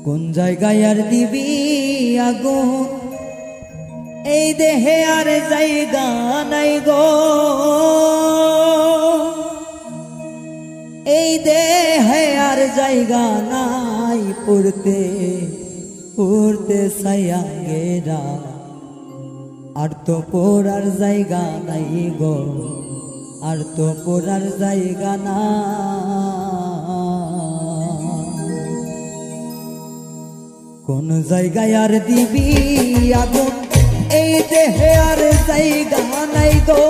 কোন জায়গায় আর দিবি আগুন, এই দেহে আর জায়গা নাই গো, এই দেহে আর জায়গা নাই পড়তে পড়তে সায়াঙ্গেরা, আর তো পড়ার জায়গা নাই গো, আর তো পড়ার জায়গা না। কোন জায়গায় আর দিবি আগুন, এই দেহে আর জায়গা নাই গো,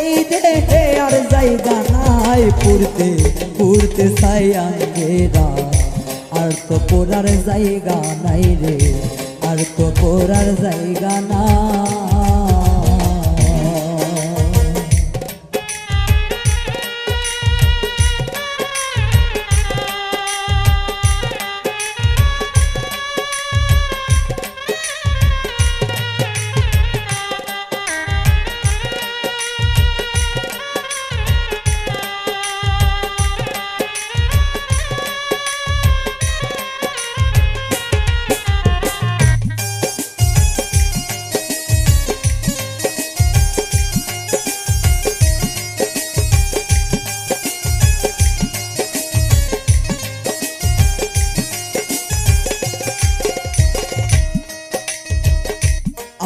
এই দেহে আর জায়গা নাই পড়তে পড়তে সায়াঙ্গেরা, আর তো পড়ার জায়গা নাই রে, আর তো পড়ার জায়গা না।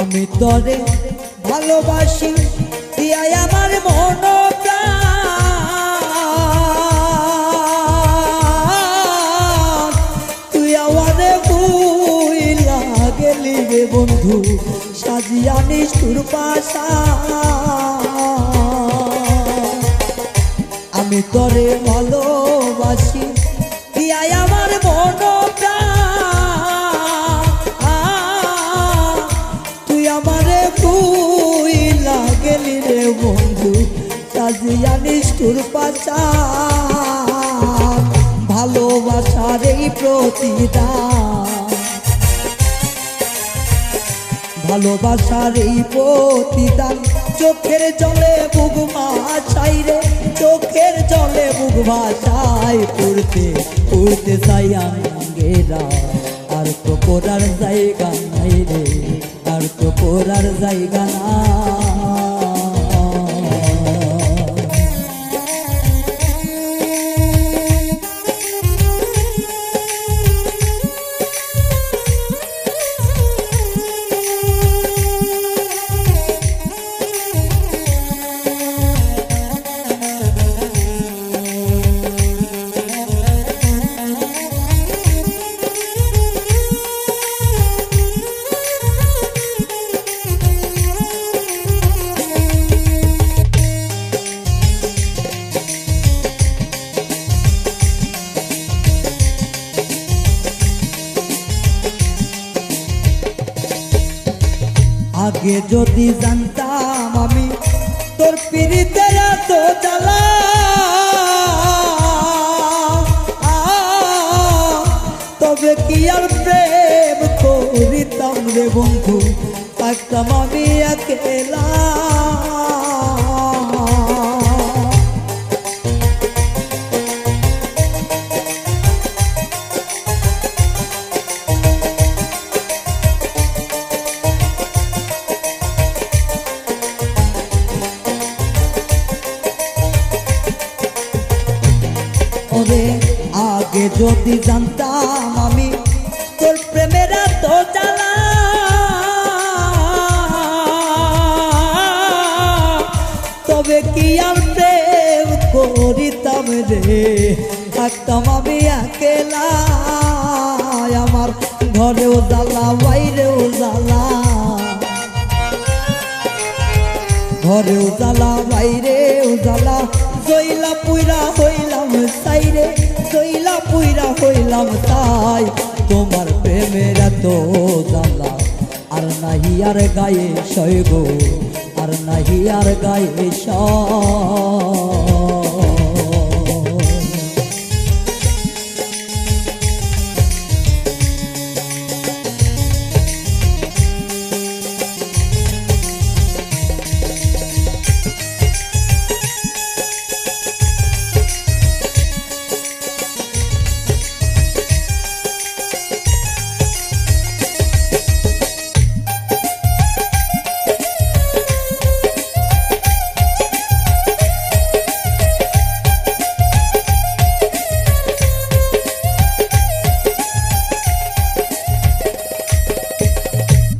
আমি তরে ভালোবাসি দিয়াই আমার মন প্রাণ, তুই আমারে ভুইলা গেলি রে বন্ধু, সাজিয়া নিষ্ঠুর পাশা। আমি তরে ভালোবাসি দিয়াই আমার মন বন্ধু, সাজিয়া নিষ্ঠুর পাচার, ভালোবাসার এই প্রতিদান, ভালোবাসার এই প্রতিদান, চোখের জলে বুক ভাসাই রে, চোখের জলে বুক ভাসাই পড়তে পড়তে সায়াঙ্গেরা, আর তো পড়ার জায়গা নাই রে, আর তো পড়ার জায়গা না। আগে যদি জানতাম আমি তোর পিরিতের এত জ্বালা, তবে কি আর প্রেম করিতাম রে বন্ধু, থাকতাম আমি একেলা। আগে যদি জানতাম আমি তোর প্রেমের এত জ্বালা, তবে কি আর প্রেম করিতাম রে, থাকতাম আমি একেলা। আমার ঘরেও জ্বালা বাইরেও জ্বালা, ঘরেও জ্বালা বাইরেও জ্বালা, জইলা পুইরা হইলাম সাইরে, জইলা পুইরা হইলাম তাই, তোমার প্রেমের এত জ্বালা, আর নাহি আর গায়ে সয় গো, আর নাহি আর গায়ে সয়।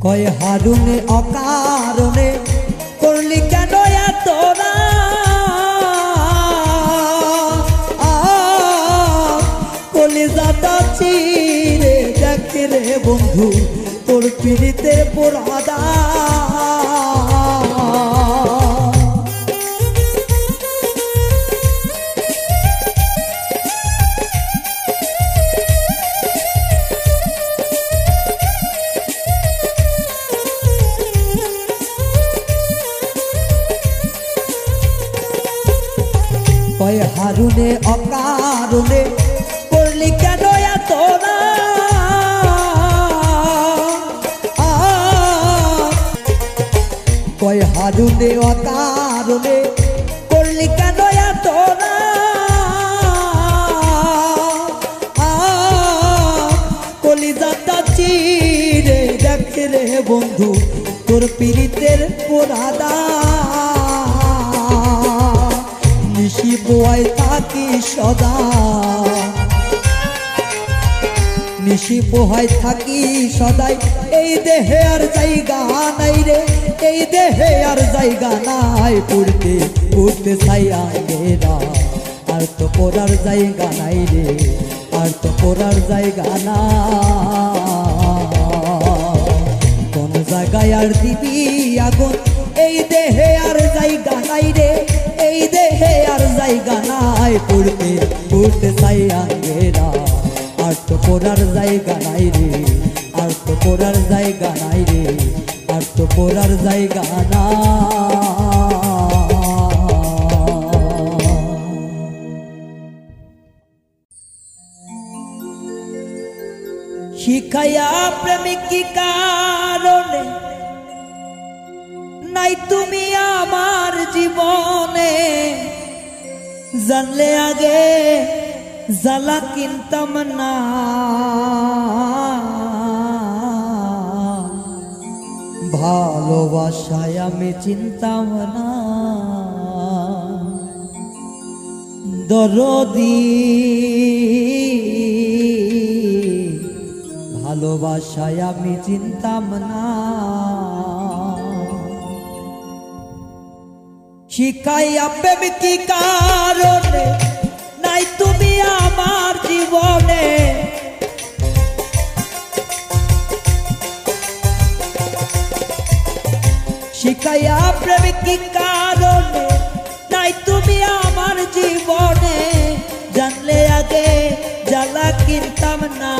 কয় হারুনে অকারণে করলি কেন তোরা কলিজাটা চিরে দেখে রে বন্ধু তোর পীড়িতের পোড়াদা কয় হারুনে অকারণে করলি কেন তোরা কয় হারুনে অকারণে করলি কেন তোরা কলিজাটা চিরে দেখে রে বন্ধু তোর পীড়িতের পোড়াদা নিশি পোয়াই থাকি সদা নিশি পোহাই থাকি সদাই এই দেহে আর জায়গা নাই রে এই দেহে আর জায়গা নাই পড়তে পড়তে চাই আগেরা আর তো পড়ার জায়গা নাই রে আর তো পড়ার জায়গা না কোন জায়গায় আর দিবি আগুন এই দেহে আর জায়গা নাই রে এই দেহে আর জায়গা নাই পড়তে পড়তে চাই আগেরা আর তো পড়ার জায়গা নাই রে আর তো পড়ার জায়গা নাই রে আর তো পড়ার জায়গা না শিখাইয়া প্রেমিক কি কারণে নাই তুমি আমার জীবনে জানলে আগে জ্বালা কিনতাম না ভালোবাসায় আমি চিনতাম না দরদি ভালোবাসায় আমি চিনতাম না শিখাইয়া প্রেমিক কি কারণে নাই তুমি আমার জীবনে শিখাইয়া প্রেমিক কি কারণে নাই তুমি আমার জীবনে জানলে আগে জ্বালা কিনতাম না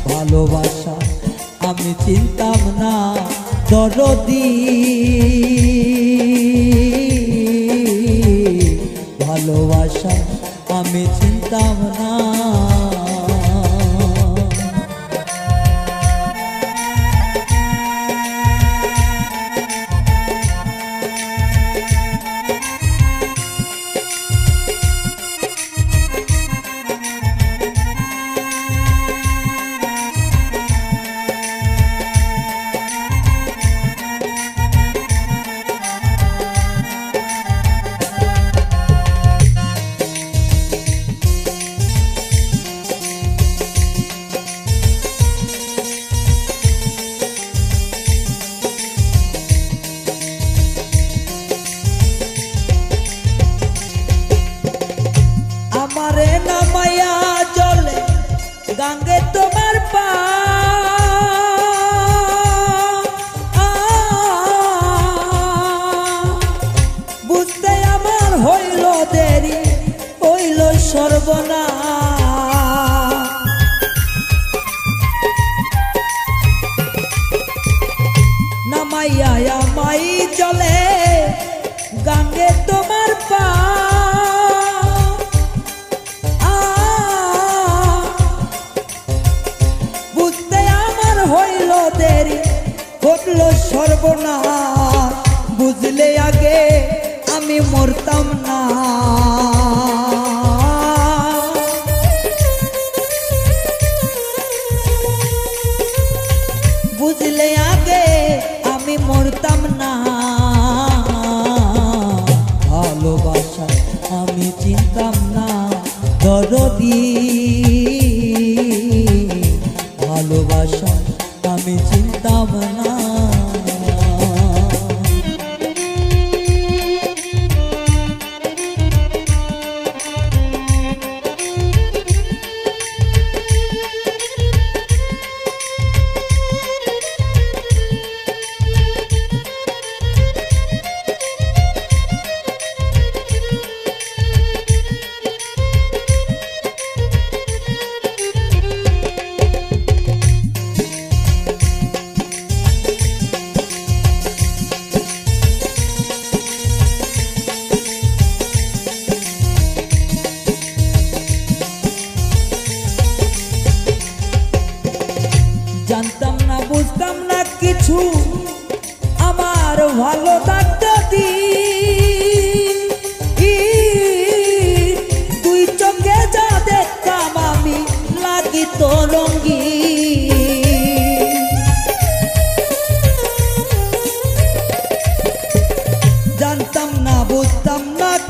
ভালোবাসা আমি চিনতাম না দরদি ভালোবাসা আমি চিনতাম না আমারে নামায়া জলে গাঙ্গে তোমার পা বুঝতে আমার হইল দেরি হইল সর্বনাশ নামাইয়া আমাই জলে গাঙ্গে তোমার পা ঘটল সর্বনাশ বুঝলে আগে আমি মরতাম না বুঝলে আগে আমি মরতাম না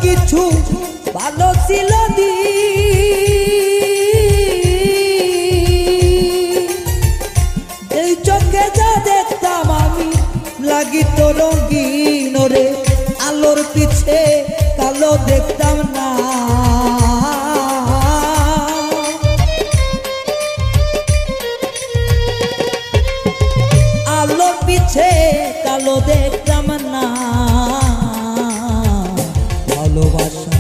কিছু ভালো ছিল এই চোখে যা দেখতাম আমি লাগিত রঙিন রে, আলোর পিছে কালো দেখতাম না। আলোর পিছে কালো দেখতাম না। ভালোবাসা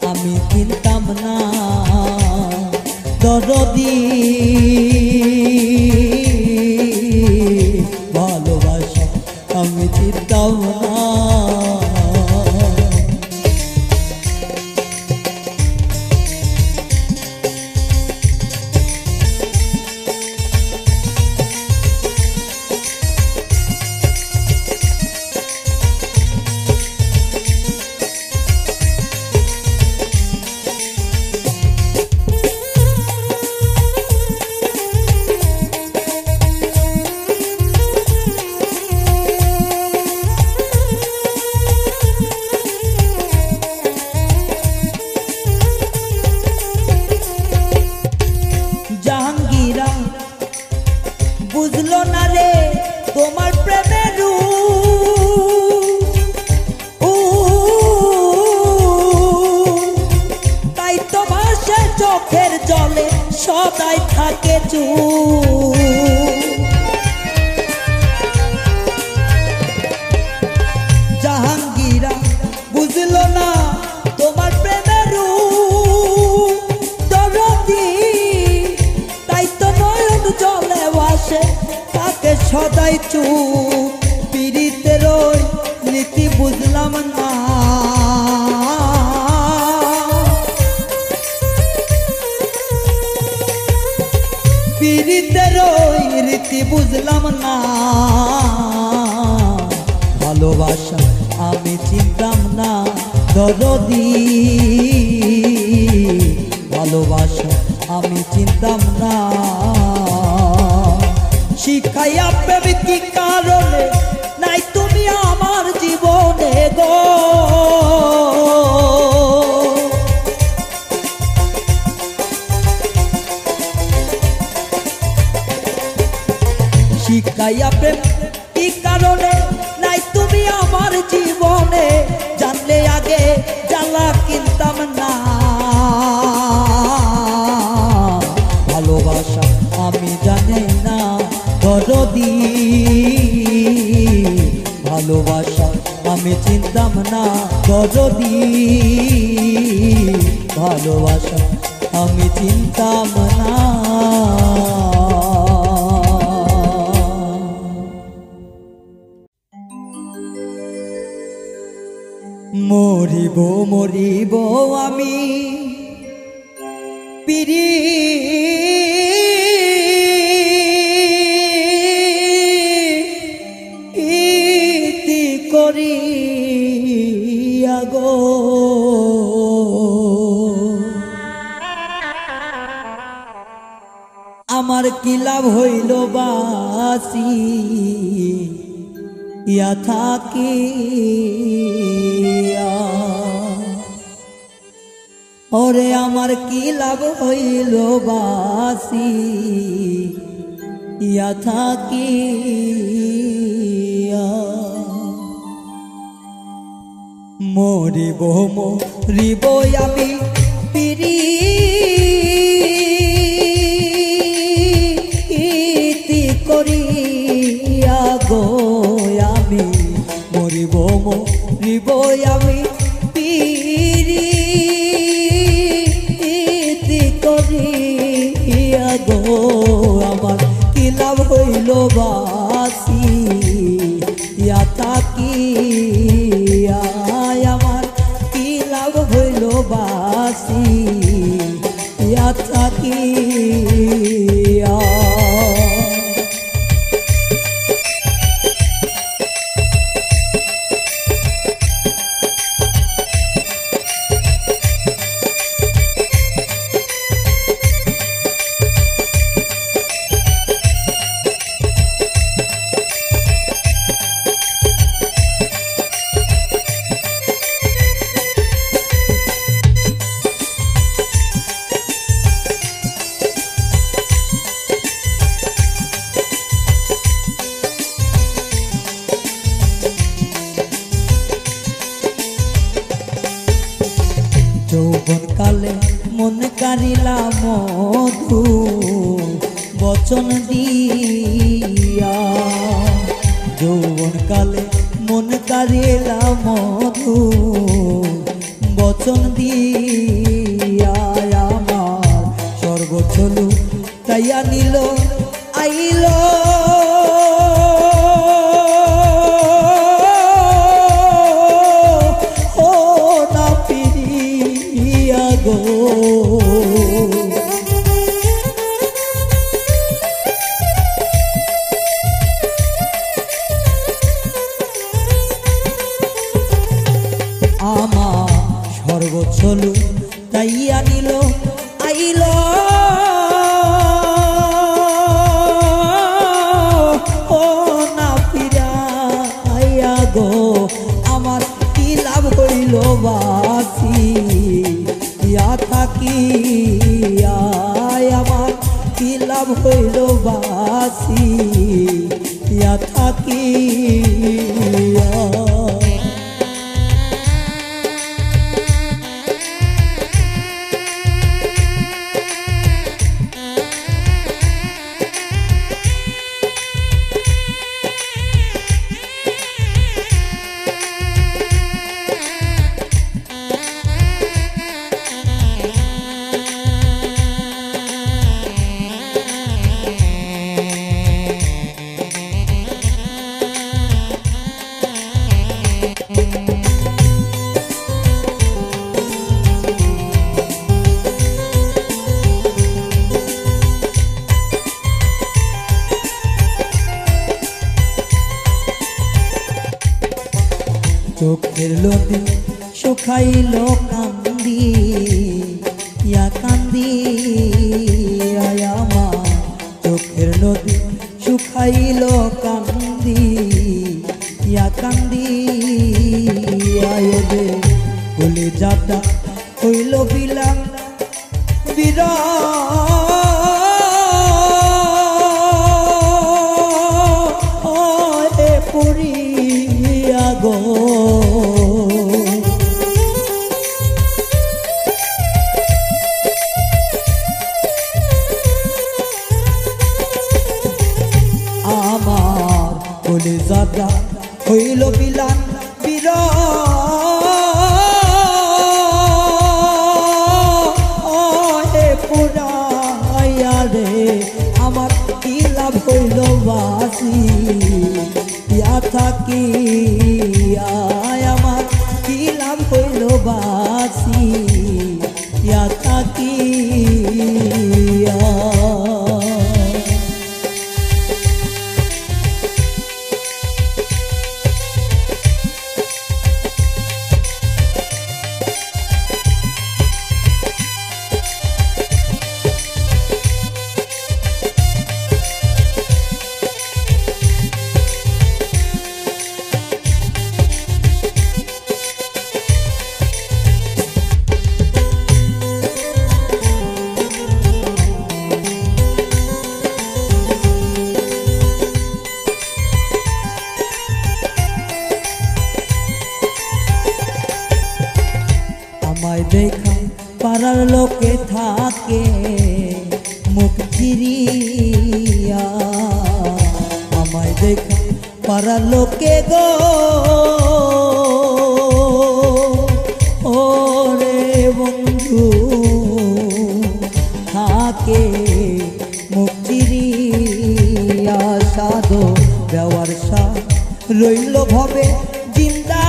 আমি চিনতাম না, দরদি ভালোবাসা আমি চিনতাম না। জাহাঙ্গীরা বুঝলো না রে তোমার প্রেমের তাই তো ভাসে চোখের জলে সদাই থাকে চুপ। জাহাঙ্গীরা বুঝলো না তোমার প্রেমের জলে ভাসে তাকে সদাই চুপ। পীড়িতের ওই নীতি বুঝলাম না, পীড়িতের ওই রীতি বুঝলাম না। ভালোবাসা আমি চিনতাম না, দরদি ভালোবাসা আমি চিনতাম না। শিখাইয়া প্রেম কি কারণে নাই তুমি আমার জীবনে গো, শিখাইয়া প্রেম কি কারণে নাই তুমি আমার জীবনে, জানলে আগে জ্বালা কিনতাম না। ভালোবাসা আমি জানি না, দরদি ভালোবাসা আমি চিনতাম না, দরদি ভালোবাসা আমি চিনতাম না। মরিব মরিব আমি প্রীতি করিয়া গো, আমার কি লাভ হইল বাসি ইয়া থাকি, ওরে আমার কি লাভ হইল বাসি ইয়া থাকি। মরিব মরিব আমি প্রীতি করিয়া গো, আমি মরিব মরিব আমি প্রীতি করিয়া গো, আমার কি লাভ হইল বাসি ইয়া থাকি, আমার কি লাভ হইল বাসি ইয়া থাকি। কারিলা মধু বচন দিয়া যৌবন কালে মন কারিলা মধু বচন দিয়া আমার সর্বচলু তাইয়া নিল আইল ও না ফিরিয়া গো আমার সর্বচলু তাইয়া নিল আইল ও না ফিরাইয়া গো আমার কি লাভ হইল বাসি ইয়া থাকি আমার কি লাভ হইল বাসি ইয়া থাকি চোখের লতি শুকাইল কান্দি ইয়া কান্দি আয়ামা চোখের নদী শুকাইল কান্দি ইয়া কান্দি আয়বে বলে যাতা হইল বিলাম বিরা পুরিয়া গো আমার বলে যাতা হইল বিলান বিরা পুরাইয়া রে আমার কি লাভ হইল বাসি ইয়া থাকি আমার কি লাভ হইল বাসি ইয়া থাকি আমায় দেখা পাড়ার লোকে থাকে মুখ চিরিয়া আমায় দেখা পাড়ার লোকে গো ও রে বন্ধু থাকে মুখ চিরিয়া সাধো দেওয়ার সা রইল ভবে জিন্দা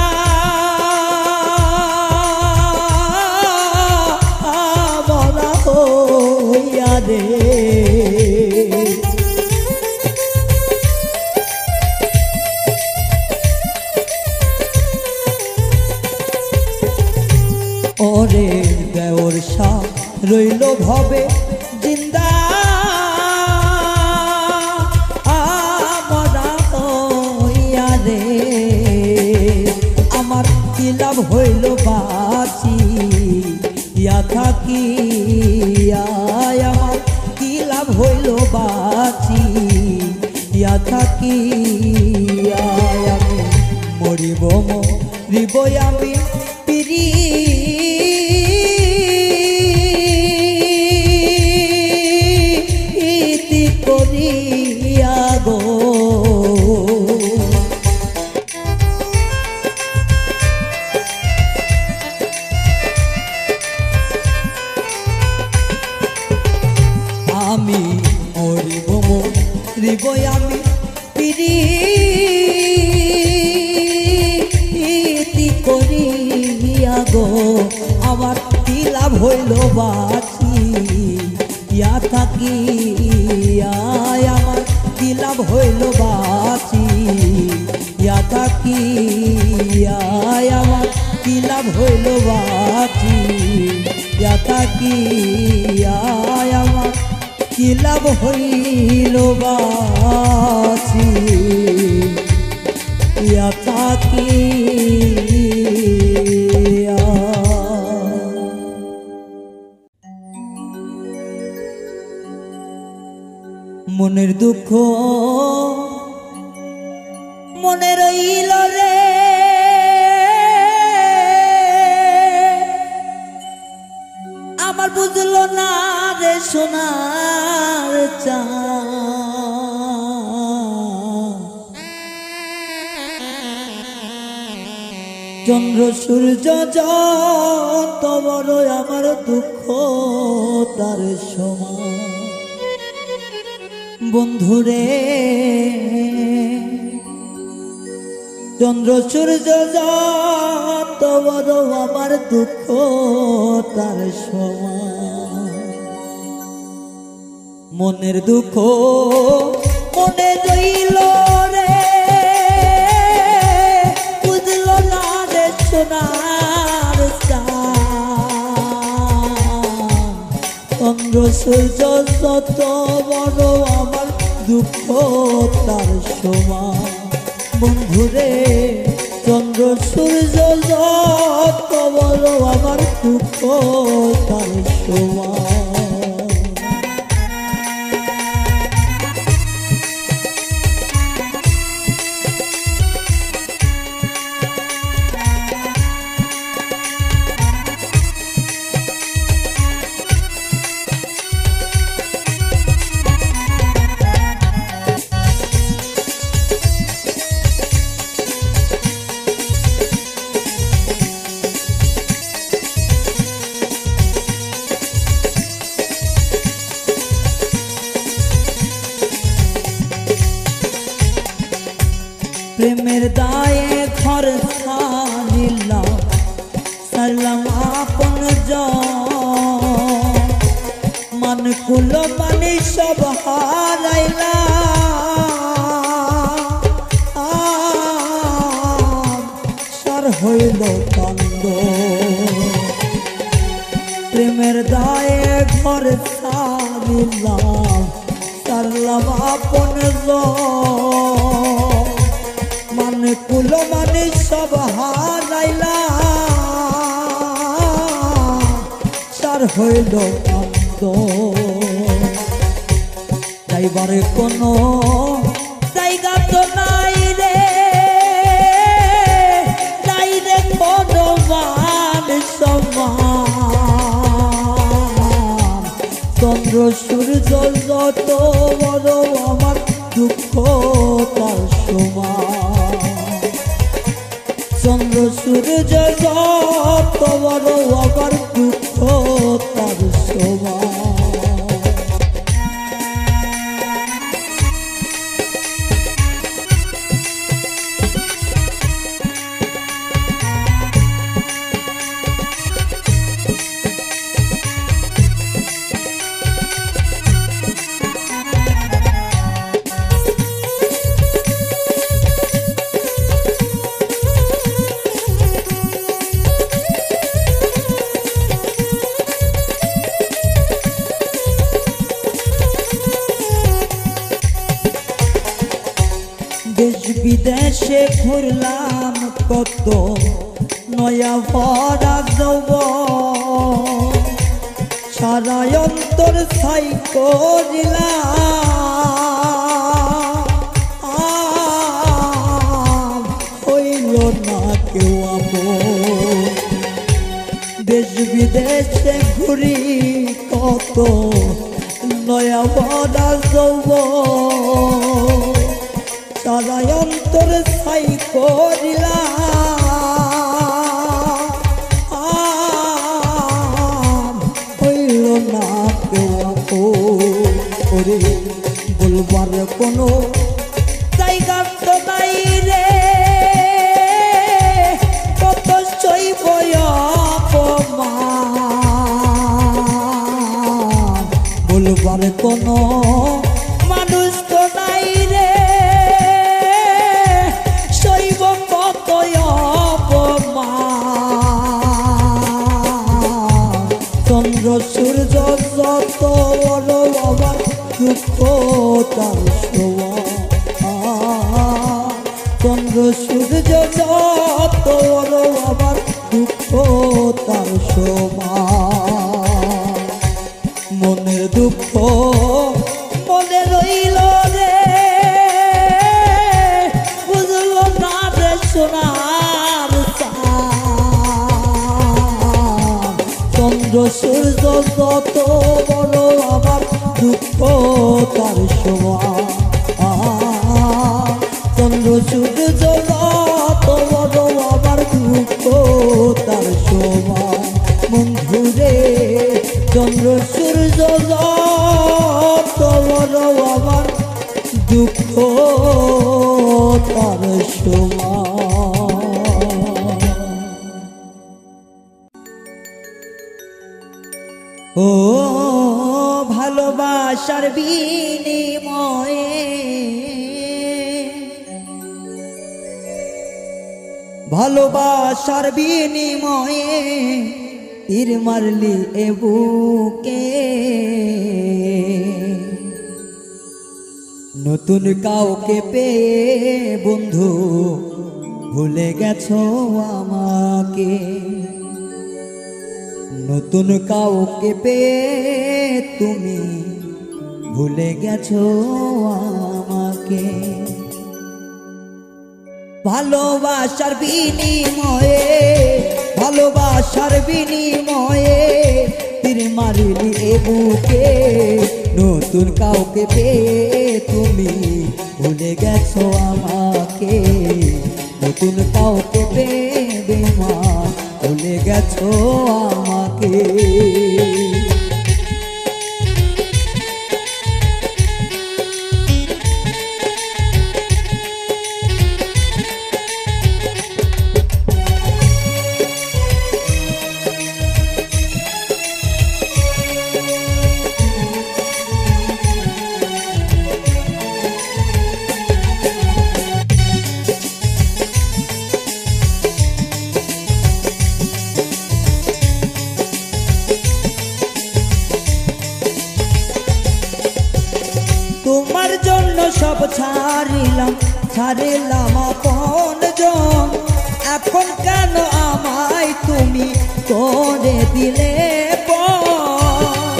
রে ওরে দেওর শাহ রইল ভবে জিন্দা আমরা হইয়া রে আমার কি লাভ হইল বাঁচি ইয়া থাকি আমার কি লাভ হইল বাঁচি ইয়া থাকি আমি মরিব মরিব আমি পিরি ভুলিব আমি প্রীতি করিয়া গো আমার কি লাভ হইল বাঁচি ইয়া থাকি আমার কি লাভ হইল বাঁচি ইয়া থাকি আমার কি লাভ হইল বাঁচি ইয়া থাকি আমার কি লাভ হইল বাঁচি ইয়া থাকি মনের দুঃখ মনে রইল রে আমার বুঝলো না রে সোনার চন্দ্র সূর্য যত বড় আমার দুঃখ তার সমান বন্ধুরে চন্দ্র সূর্য যত বড় আমার দুঃখ তার সমান মনের দুঃখ মনে রইল রে বুঝলো না রে সোনার চন্দ্র সূর্য যত বড় আমার দুঃখ তার সমান বন্ধুরে চন্দ্র সূর্য যত বড় আমার দুঃখ তার সমান প্রেমের দায়ে ঘর ছাড়িলাম সারলাম আপন মান কুল মানে সব হারাইলাম সার হইল কান্দ প্রেমের দায়ে ঘর ছাড়িলাম সারলাম আপন মানে কুল মানে সব হারাইলাম সার হইল কান্দ যাইবারে কোনো জায়গা তো নাই রে কোনো মান সমান চন্দ্র সূর্য যত বড় আমার দুঃখ তার সমান চন্দ্র সূর্য যত বড় আমার দুঃখ তার সমান দেশ বিদেশে ঘুরলাম কত নয়া ভরা যৌবন সারা অন্তর ছাই করিলাম হইল না কেউ আপন দেশ বিদেশে ঘুরি কত নয়া ভরা যৌবন সারা অন্তর ছাই করিলাম হইল না কেউ করে বল ভুলবার কোনো জায়গা তো নাই রে, কত সইব অপমান, ভুলবার কোনো মানুষ তো নাই রে, সইব কত অপমান। চন্দ্র সূর্য যত বড় আবার দুঃখ তার সমান, চন্দ্র সূর্য যত বড় আবার দুঃখ তার সমান। মনের দুঃখ মনে রইল রে, বুঝল না রে সোনার চাঁদ। চন্দ্র সূর্য যত বড় আবার দুঃখ তার সমান, চন্দ্র সূর্য যত বড় আবার দুঃখ তার সমান। বন্ধুরে চন্দ্র সূর্য যত বড় আবার দুঃখ তার সমান। ও ভালোবাসার বিনিময়ে ভালোবাসার বিনিময়ে তীর মারলি এ বুকে, নতুন কাউকে পেয়ে বন্ধু ভুলে গেছো আমাকে, নতুন কাউকে পেয়ে তুমি ভুলে গেছো আমাকে। ভালোবাসার বিনিময়ে ভালোবাসার বিনিময়ে তীর মারলি এ বুকে, নতুন কাউকে পেয়ে তুমি ভুলে গেছো আমাকে, নতুন কাউকে পেয়ে বেমান ভুলে গেছো আমাকে। তোমার জন্য সব ছাড়িলাম ছাড়িলাম আপনজন, এখন কেন আমায় তুমি করে দিলে পর?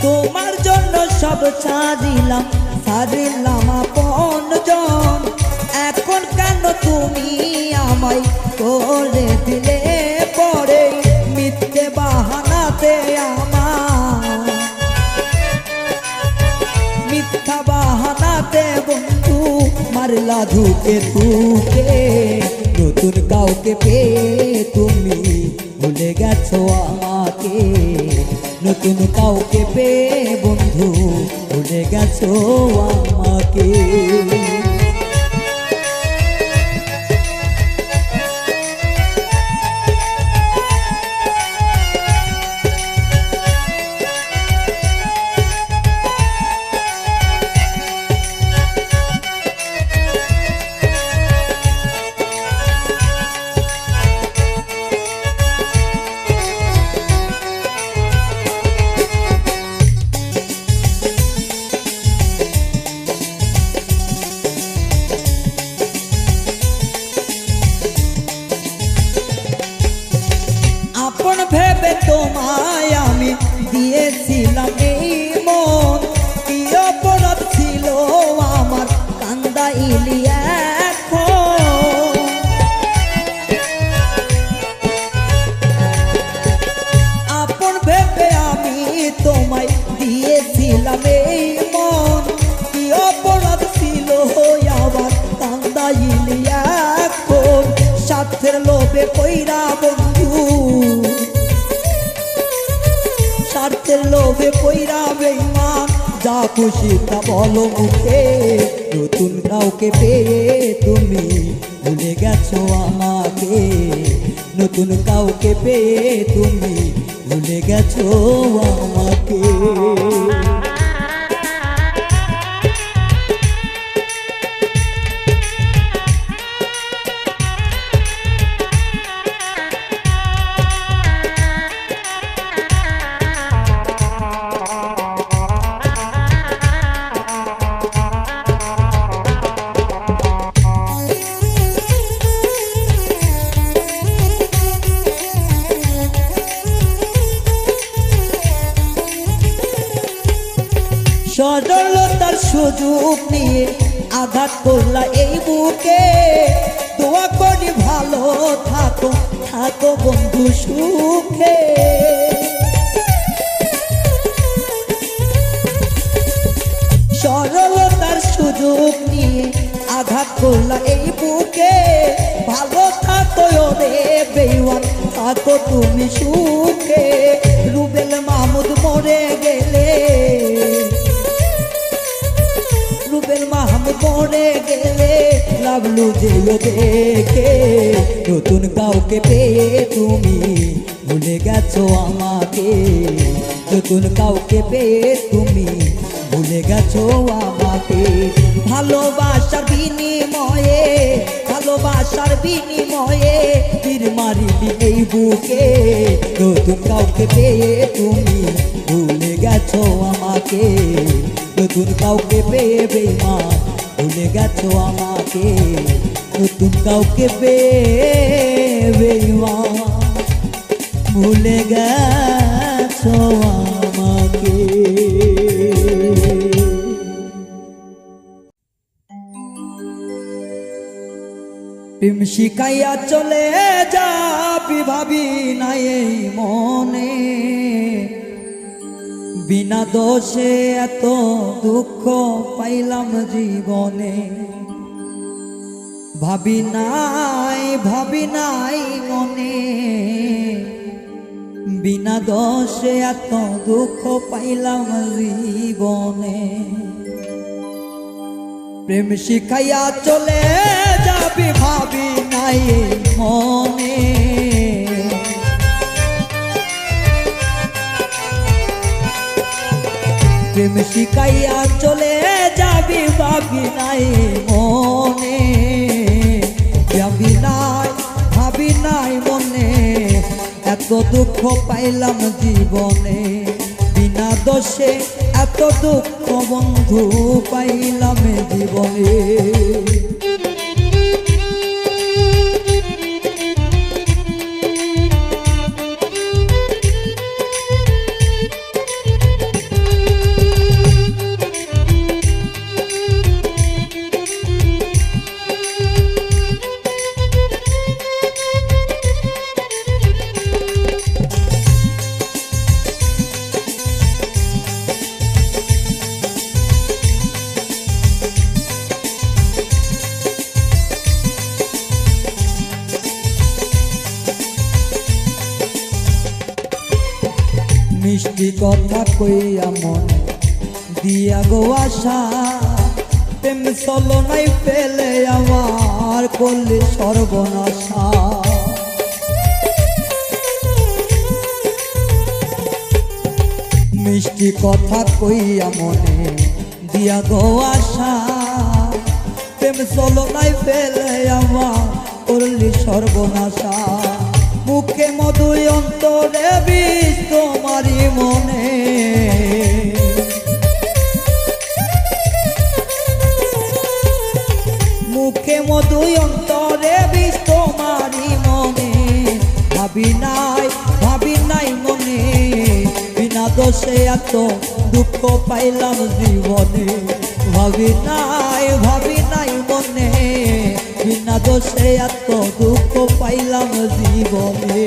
তোমার জন্য সব ছাড়িলাম ছাড়িলাম আপনজন, এখন কেন তুমি আমায় করে দিলে পরে? মিথ্যে বাহানাতে আমার মিথ্যা বাহানাতে বন্ধু মারলা ধুকে ধুকে, নতুন কাউকে পেয়ে তুমি ভুলে গেছো আমাকে, নতুন কাউকে পেয়ে বন্ধু ভুলে গেছো আমাকে। ভেবে তোমায় আমি দিয়েছিলাম এই মন, কি অপরাধ ছিল আমার কান্দাইলি এখন? আপন ভেবে আমি তোমায় দিয়েছিলাম এই মন, কি অপরাধ ছিল আমার কান্দাইলি এখন? স্বার্থের লোভে কইরা বন্ধু স্বার্থের লোভে পইরা বেঈমান যা খুশি তা বলো মুখে নতুন কাউকে পেয়ে তুমি ভুলে গেছো আমাকে নতুন কাউকে পেয়ে তুমি ভুলে গেছো আমাকে সরলতার সুযোগ নিয়ে আঘাত করলা এই বুকে দোয়া করি ভালো থাকো থাকো বন্ধু সুখে সরলতার সুযোগ নিয়ে আঘাত করলা এই বুকে ভালো থাকো রে বেঈমান থাকো তুমি সুখে রুবেল মাহমুদ মরে গেলে রুবেল মাহমুদ মরে গেলে লাভলু যেও দেখে নতুন কাউকে পেয়ে তুমি ভুলে গেছো আমাকে নতুন কাউকে পেয়ে তুমি ভুলে গেছো আমাকে ভালোবাসার বিনিময়ে ভালোবাসার বিনিময়ে তীর মারিলি এই বুকে নতুন কাউকে পেয়ে তুমি ভুলে গেছো আমাকে নতুন কাউকে পেয়ে বেঈমান ভুলে গেছো আমাকে নতুন কাউকে পেয়ে বেঈমান ভুলে গেছো আমাকে প্রেম শিখাইয়া চলে যাবি ভাবি নাই এই মনে বিনা দোষে এত দুঃখ পাইলাম জীবনে ভাবি নাই মনে বিনা দোষে এত দুঃখ পাইলাম জীবনে প্রেম শিখাইয়া চলে যাবি ভাবি নাই মনে প্রেম শিখাইয়া চলে যাবি ভাবি নাই মনে ভাবি নাই মনে এত দুঃখ পাইলাম জীবনে বিনা দোষে এত দুঃখ বন্ধু পাইলাম জীবনে মিষ্টি কথা কইয়া মনে দিয়া গো আশা প্রেম চলো নাই পেলে আমার করলে সর্বনাশা মিষ্টি কথা কইয়া মনে দিয়া গো আশা প্রেম চলো নাই পেলে আমার করলে সর্বনাশা মুখে মধু অন্তরে বিষ তোমারি মনে মুখে মধু অন্তরে বিষ তোমারি মনে ভাবি নাই মনে বিনা দোষে এত দুঃখ পাইলাম জীবনে ভাবি নাই মনে বিনা দোষে এত দুঃখ পাইলাম জীবনে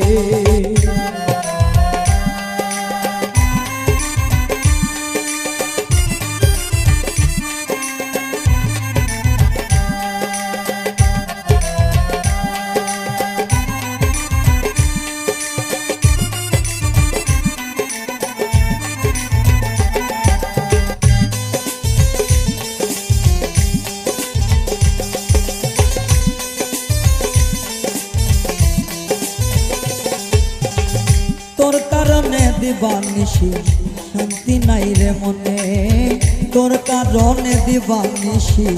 কারণে দিবানিশি শান্তি নাই রে মনে, তোর কারণে দিবানিশি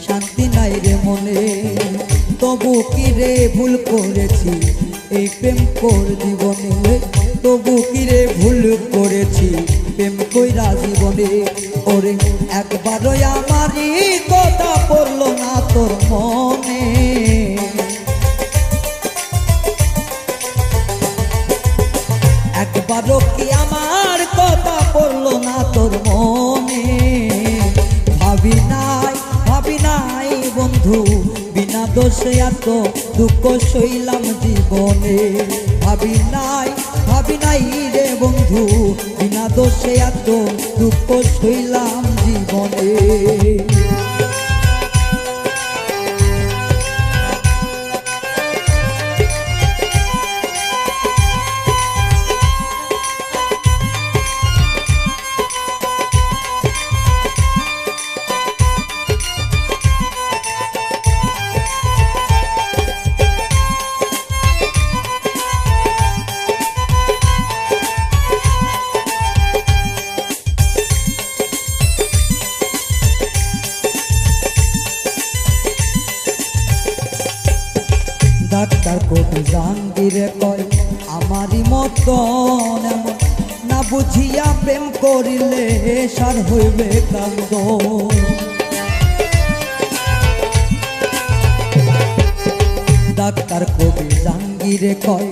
শান্তি নাই রে মনে। তবু কি রে ভুল করেছি এই প্রেম কর জীবনে, তবু কি রে ভুল করেছি প্রেম কইরা জীবনে। ওরে একবারও আমারই কথা পড়লো না তোর মনে, একবারও কি আমার কথা পড়লো না তোর মনে। ভাবি নাই বন্ধু বিনা দোষে এত দুঃখ সইলাম জীবনে। ভাবি নাই রে বন্ধু বিনা দোষে এত দুঃখ সইলাম জীবনে। ডাক্তার কবি জাহাঙ্গীরে কয় আমারই মতন এমন না বুঝিয়া প্রেম করিলে সার হইবে কান্দ। ডাক্তার কবি জাহাঙ্গীরে কয়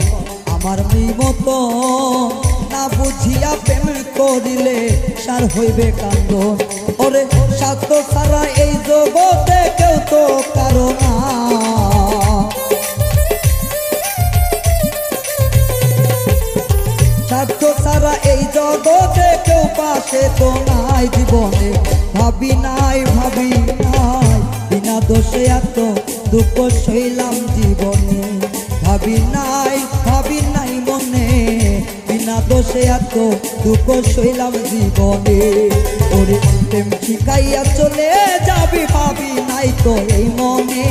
আমার মতন না বুঝিয়া প্রেম করিলে সার হইবে কান্দ। ওরে স্বার্থ ছাড়া এই জগতে কেউ তো কারো না, স্বার্থ ছাড়া এই জগতে কেউ পাশে তো নাই জীবনে। ভাবি নাই বিনা দোষে এত দুঃখ সইলাম জীবনে। ভাবি নাই মনে বিনা দোষে এত দুঃখ সইলাম জীবনে। ওরে প্রেম শিখাইয়া চলে যাবি ভাবি নাই তো এই মনে,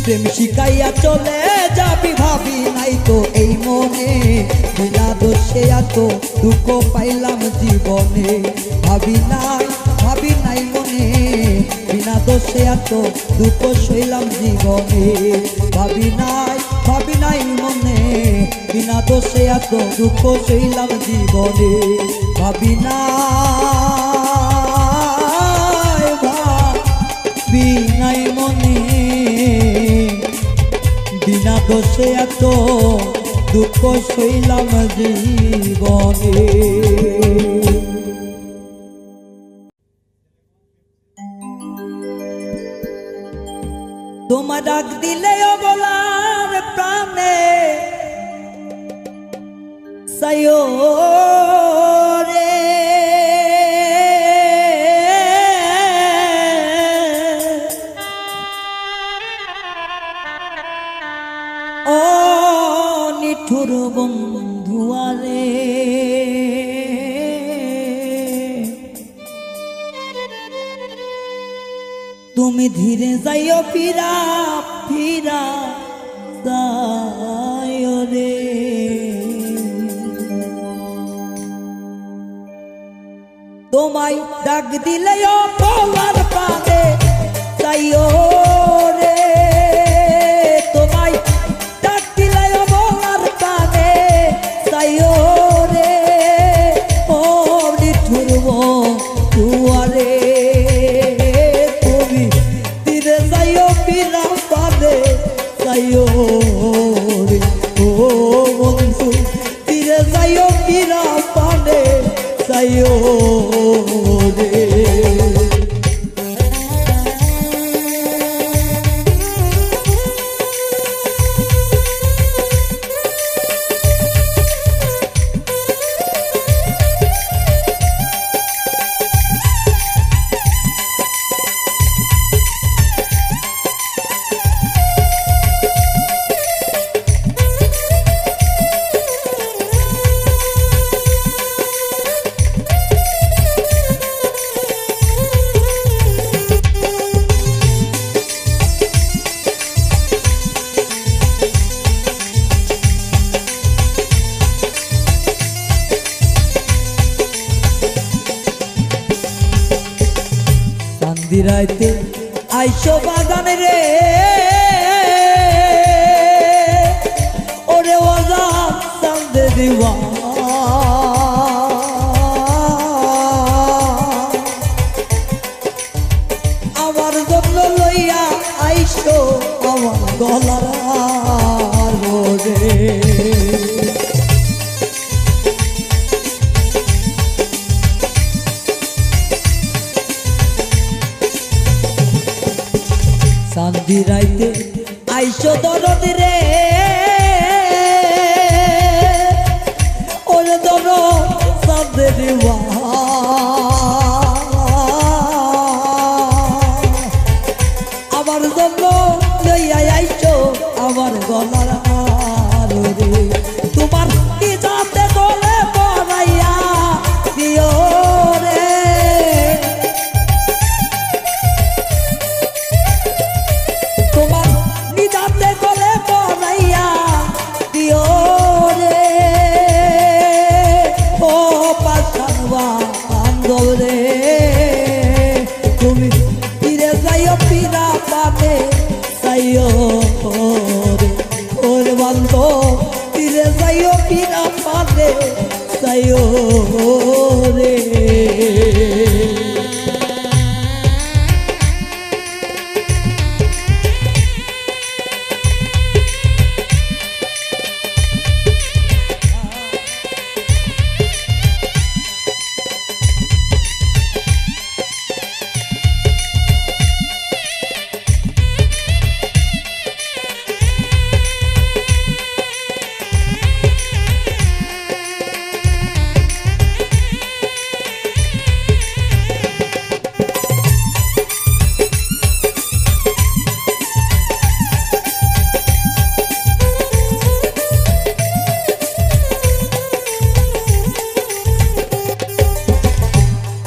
প্রেম শিখাইয়া চলে যাবি ভাবি নাই তো এই মনে। বিনা দোষে এত দুঃখ পাইলাম জীবনে। ভাবি নাই মনে বিনা দোষে এত দুঃখ সইলাম জীবনে। ভাবি নাই মনে বিনা দোষে এত দুঃখ সইলাম জীবনে। ভাবি নাই মনে বিনা দোষে এত দুঃখ সইলাম জীবনে। তোমার ডাক দিলে বলার প্রাণে সায়ো রে, ও নিঠুর বন্ধুয়ারে তুমি ধীরে যাইও ফিরা যাইও রে। তোমায় ডাক দিলেও বলার প্রাণে যাইও রে, তোমায় ডাক দিলেও বলার প্রাণে যাইও রে। ও নিঠুর বন্ধুয়ারে তুমি ধীরে যাইও ফিরা যাইও রে। ও বন্ধু ধীরে যাইও ফিরা যাইও রে। রাইতে আইসো বাগান রে ওরে ওজান চান্দে দিবা আমার জন্য লইয়া আইসো আমার গলার রে শান্তি রাইতে আইসো দরদ রে ওরে দরদ চাঁদে দিবা আমার জন্য লইয়া আইসো আমার গলার রে তোমার কি যাতে গলে পড়াইয়া দিও রে তোমার নিজাতে গলে পড়াইয়া দিও রে ও পাশান বান্ধব রে তুমি ফিরে যাইও ফিরা পাবে যাইও রে ওর বান্ধব ফিরে যাইও ফিরা পাবে যাইও রে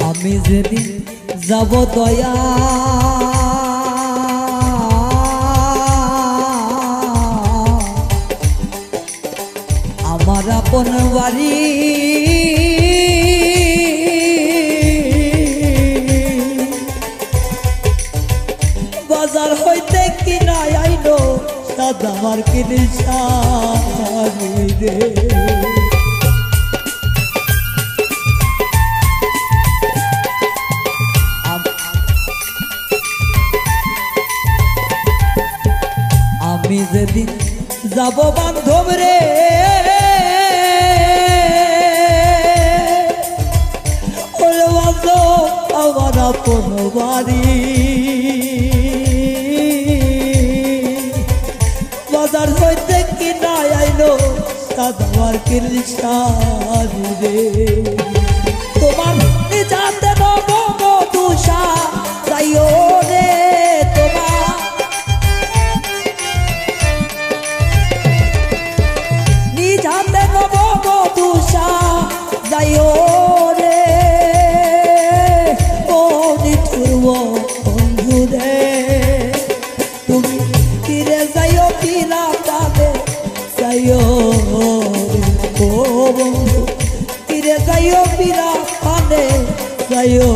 আমি যেদিন যাব দয়া আমার আপন বাড়ি বাজার হইতে কিনা আইনো সাদা আমার কিনে শাড়ি রে আমি যেদিন যাব বান্ধব রে ওরে বান্ধব আমার আপন বাড়ি বাজার হইতে কিনা আইলো সাদার কিলি শাড়ি রে তোমার নিজাতে নব মধুসা যাইও রে তোমার নিজাতে নব মধুসা যাইও রে ও নিঠুর বন্ধু রে তুমি ফিরে যাইও ফিরা পাবে যাইও রে ও বন্ধু ফিরে যাইও ফিরা পাবে যাইও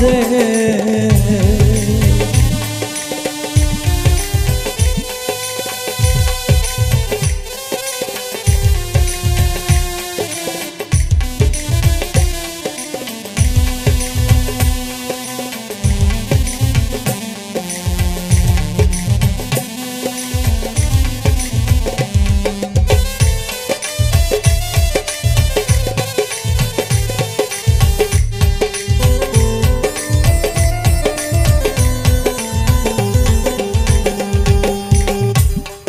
রে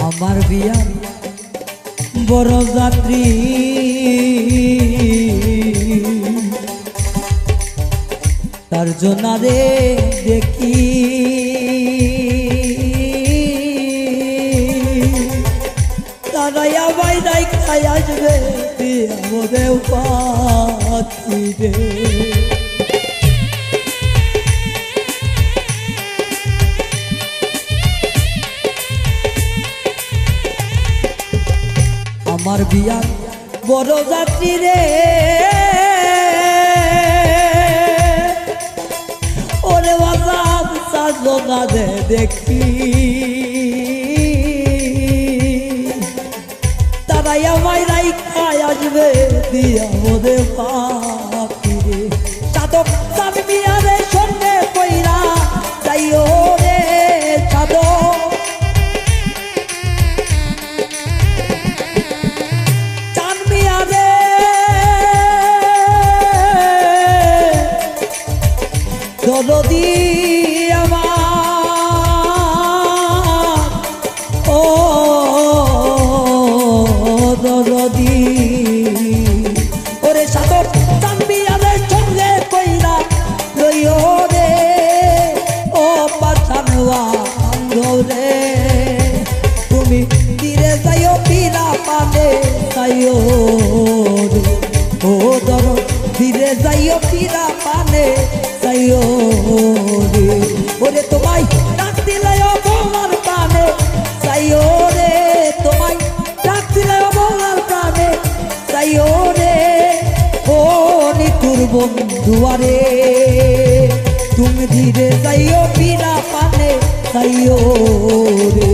আমার বিয়ার বড় যাত্রী তার জন্য রে দেখি তারাই আমায় নাই খাই আসবে আমাদের পাখি রে আমার বিয়ার বড় যাত্রী রে ওরে জোনা দে দেখি তারাই আমায় রাইখায় আসবে দিয়া ওরে পাখিরে সাধক চাঁদ মিয়ারে সঙ্গে কইরা যাইও রে সাধক চাঁদ মিয়ারে দরদি আমার ও দরদি ওরে সাধক চাঁদ মিয়ারে সঙ্গে কইরা লইও রে ও পাছানোয়া রে তুমি তীরে যাইও পীরা পানে যাইও রে ও দর ধীরে যাইও পীরা পানে যাইও রে ওরে তোমায় ডাক দিলে বলার প্রাণে যাইও রে তোমায় ডাক দিলে বলার প্রাণে যাইও রে ও নিতুর বন্ধুয়ারে তুমি ধীরে যাইও পীরা পানে যাইও রে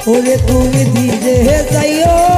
ওরে তুমি ধীরে যাইও